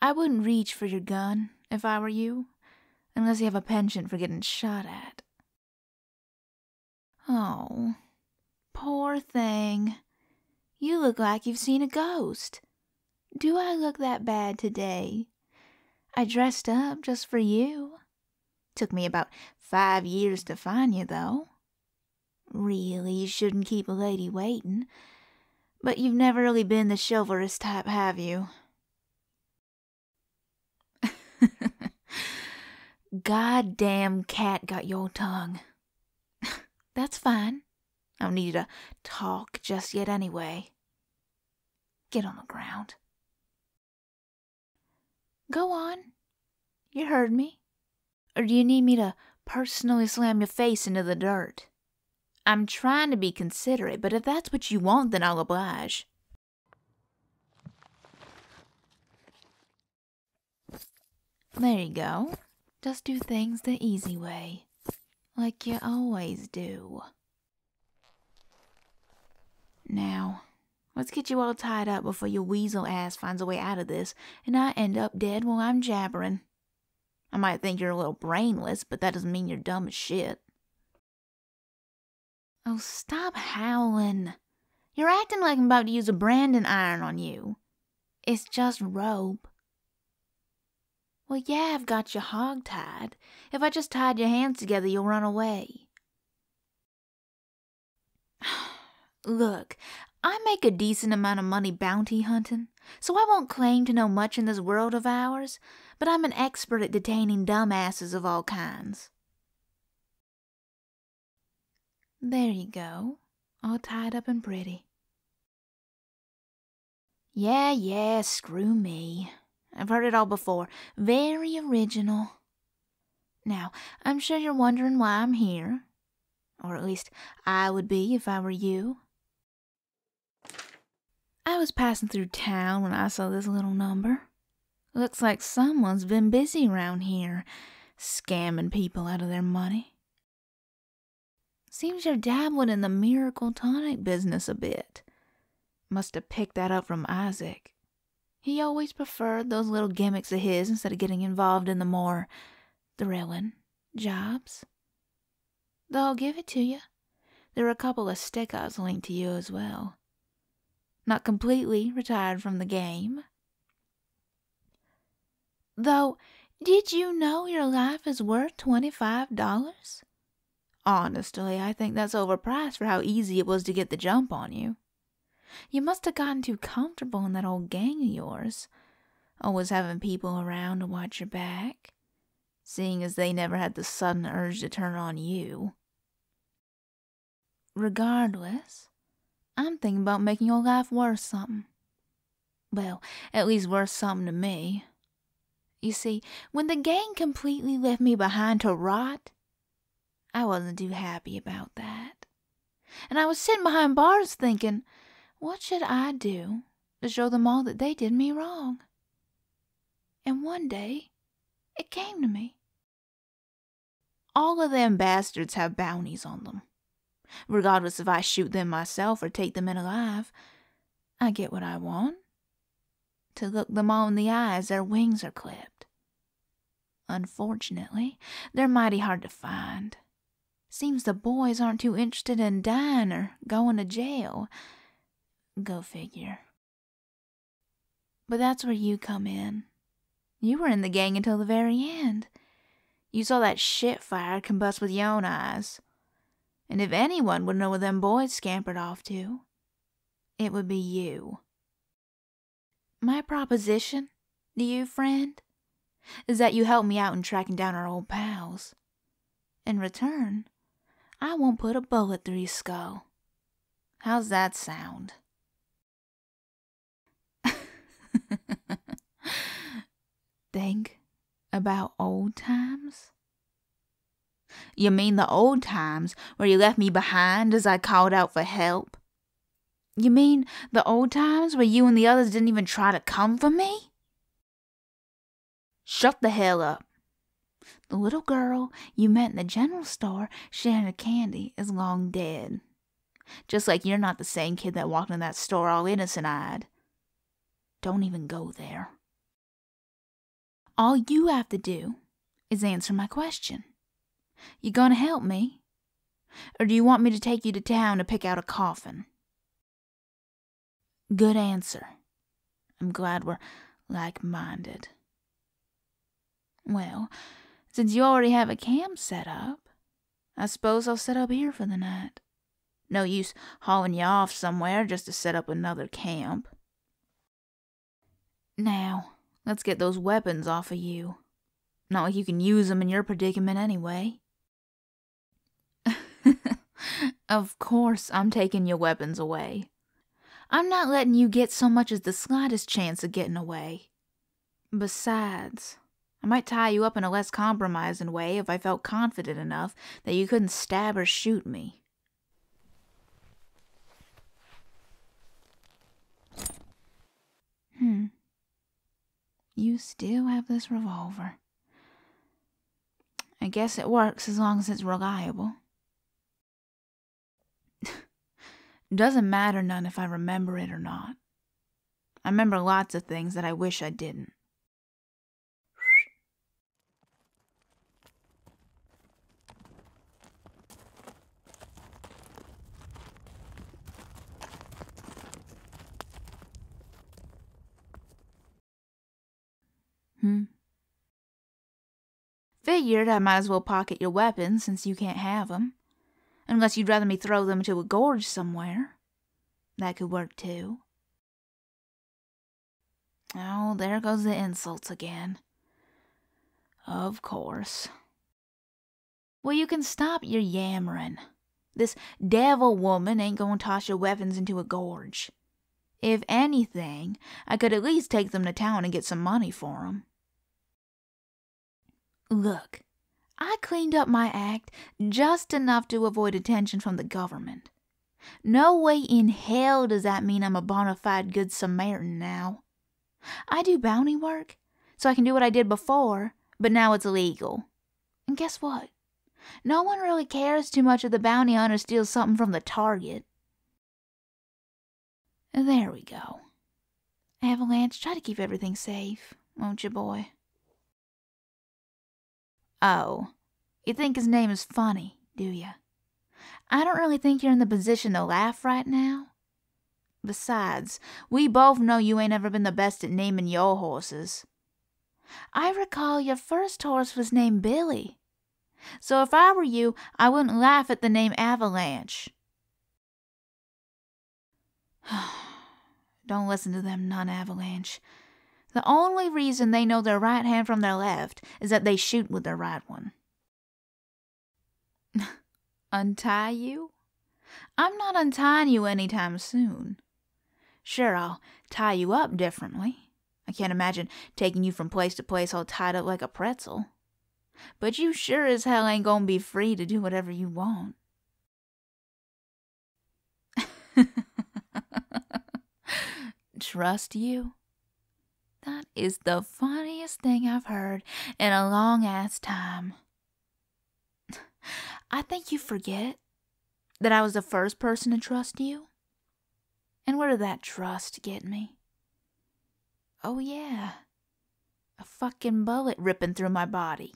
I wouldn't reach for your gun if I were you, unless you have a penchant for getting shot at. Oh, poor thing. You look like you've seen a ghost. Do I look that bad today? I dressed up just for you. Took me about 5 years to find you, though. Really, you shouldn't keep a lady waiting. But you've never really been the chivalrous type, have you? Goddamn cat got your tongue. That's fine. I don't need you to talk just yet anyway. Get on the ground. Go on. You heard me. Or do you need me to personally slam your face into the dirt? I'm trying to be considerate, but if that's what you want, then I'll oblige. There you go. Just do things the easy way, like you always do. Now, let's get you all tied up before your weasel ass finds a way out of this and I end up dead while I'm jabbering. I might think you're a little brainless, but that doesn't mean you're dumb as shit. Oh, stop howling. You're acting like I'm about to use a branding iron on you. It's just rope. Well, yeah, I've got you hog-tied. If I just tied your hands together, you'll run away. Look, I make a decent amount of money bounty hunting, so I won't claim to know much in this world of ours, but I'm an expert at detaining dumbasses of all kinds. There you go, all tied up and pretty. Yeah, screw me. I've heard it all before. Very original. Now, I'm sure you're wondering why I'm here. Or at least I would be if I were you. I was passing through town when I saw this little number. Looks like someone's been busy around here, scamming people out of their money. Seems you're dabbling in the miracle tonic business a bit. Must have picked that up from Isaac. He always preferred those little gimmicks of his instead of getting involved in the more thrilling jobs. Though I'll give it to you. There are a couple of stick-ups linked to you as well. Not completely retired from the game. Though, did you know your life is worth $25? Honestly, I think that's overpriced for how easy it was to get the jump on you. You must have gotten too comfortable in that old gang of yours, always having people around to watch your back, seeing as they never had the sudden urge to turn on you. Regardless, I'm thinking about making your life worth something. Well, at least worth something to me. You see, when the gang completely left me behind to rot, I wasn't too happy about that. And I was sitting behind bars thinking, what should I do to show them all that they did me wrong? And one day, it came to me. All of them bastards have bounties on them. Regardless if I shoot them myself or take them in alive, I get what I want. To look them all in the eye as their wings are clipped. Unfortunately, they're mighty hard to find. Seems the boys aren't too interested in dying or going to jail. Go figure. But that's where you come in. You were in the gang until the very end. You saw that shit fire combust with your own eyes. And if anyone would know where them boys scampered off to, it would be you. My proposition to you, friend, is that you help me out in tracking down our old pals. In return, I won't put a bullet through your skull. How's that sound? Think about old times? You mean the old times where you left me behind as I called out for help? You mean the old times where you and the others didn't even try to come for me? Shut the hell up. The little girl you met in the general store sharing a candy is long dead. Just like you're not the same kid that walked in that store all innocent-eyed. Don't even go there. All you have to do is answer my question. You gonna help me? Or do you want me to take you to town to pick out a coffin? Good answer. I'm glad we're like-minded. Well, since you already have a camp set up, I suppose I'll set up here for the night. No use hauling you off somewhere just to set up another camp. Now, let's get those weapons off of you. Not like you can use them in your predicament anyway. Of course I'm taking your weapons away. I'm not letting you get so much as the slightest chance of getting away. Besides, I might tie you up in a less compromising way if I felt confident enough that you couldn't stab or shoot me. You still have this revolver. I guess it works as long as it's reliable. Doesn't matter none if I remember it or not. I remember lots of things that I wish I didn't. Figured I might as well pocket your weapons since you can't have them. Unless you'd rather me throw them into a gorge somewhere. That could work too. Oh, there goes the insults again. Of course. Well, you can stop your yammering. This devil woman ain't gonna toss your weapons into a gorge. If anything, I could at least take them to town and get some money for them. Look, I cleaned up my act just enough to avoid attention from the government. No way in hell does that mean I'm a bona fide good Samaritan now. I do bounty work, so I can do what I did before, but now it's illegal. And guess what? No one really cares too much if the bounty hunter steals something from the target. There we go. Avalanche, try to keep everything safe, won't you, boy? Oh, you think his name is funny, do you? I don't really think you're in the position to laugh right now. Besides, we both know you ain't ever been the best at naming your horses. I recall your first horse was named Billy. So if I were you, I wouldn't laugh at the name Avalanche. Don't listen to them, non-Avalanche. The only reason they know their right hand from their left is that they shoot with their right one. Untie you? I'm not untying you anytime soon. Sure, I'll tie you up differently. I can't imagine taking you from place to place all tied up like a pretzel. But you sure as hell ain't gonna be free to do whatever you want. Trust you? That is the funniest thing I've heard in a long-ass time. I think you forget that I was the first person to trust you. And where did that trust get me? Oh yeah, a fucking bullet ripping through my body.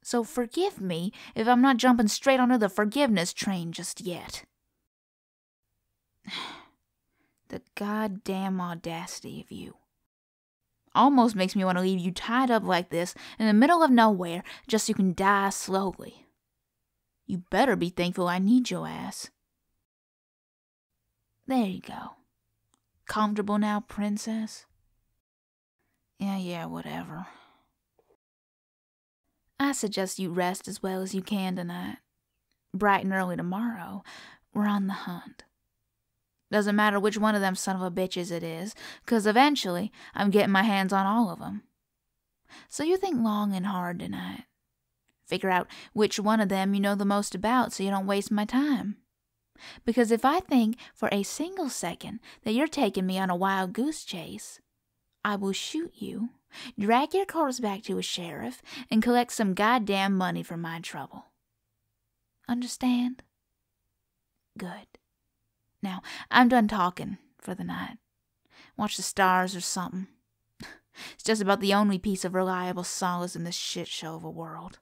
So forgive me if I'm not jumping straight onto the forgiveness train just yet. The goddamn audacity of you. Almost makes me want to leave you tied up like this in the middle of nowhere just so you can die slowly. You better be thankful I need your ass. There you go. Comfortable now, princess? Yeah, whatever. I suggest you rest as well as you can tonight. Bright and early tomorrow, we're on the hunt. Doesn't matter which one of them son of a bitches it is, 'cause eventually I'm getting my hands on all of them. So you think long and hard tonight. Figure out which one of them you know the most about so you don't waste my time. Because if I think for a single second that you're taking me on a wild goose chase, I will shoot you, drag your corpse back to a sheriff, and collect some goddamn money for my trouble. Understand? Good. Now, I'm done talking for the night. Watch the stars or something. It's just about the only piece of reliable solace in this shit show of a world.